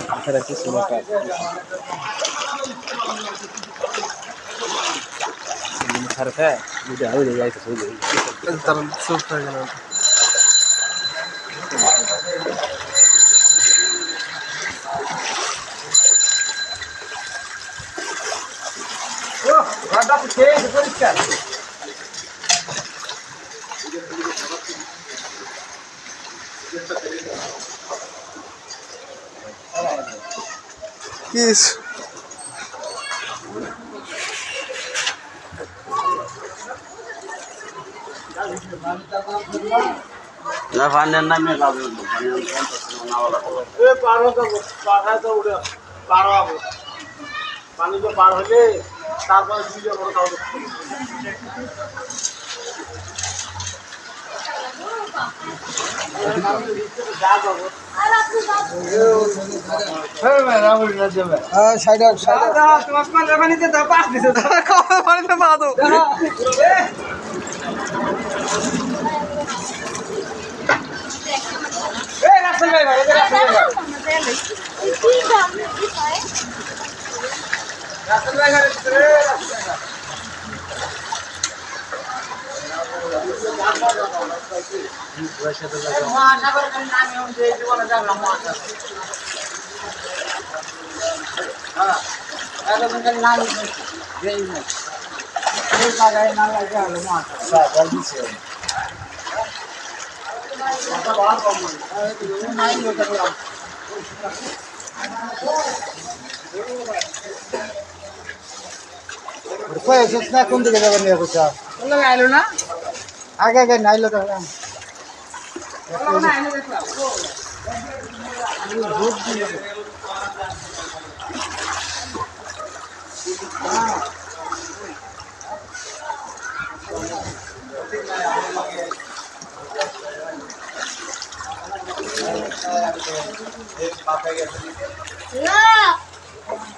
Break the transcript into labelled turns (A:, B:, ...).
A: এছাড়া কিছু না ছাড়তে বুঝে আরো যাইতে চলে
B: তারা চুপ হয়ে গেল Isso.
C: না ফান্ডের নামে যাবে
B: পানি তো পার হলে তারপরে কোন দিকে যাবেন নিয়ে কোথা আইলো না আগে আগে নাইলো তো
D: না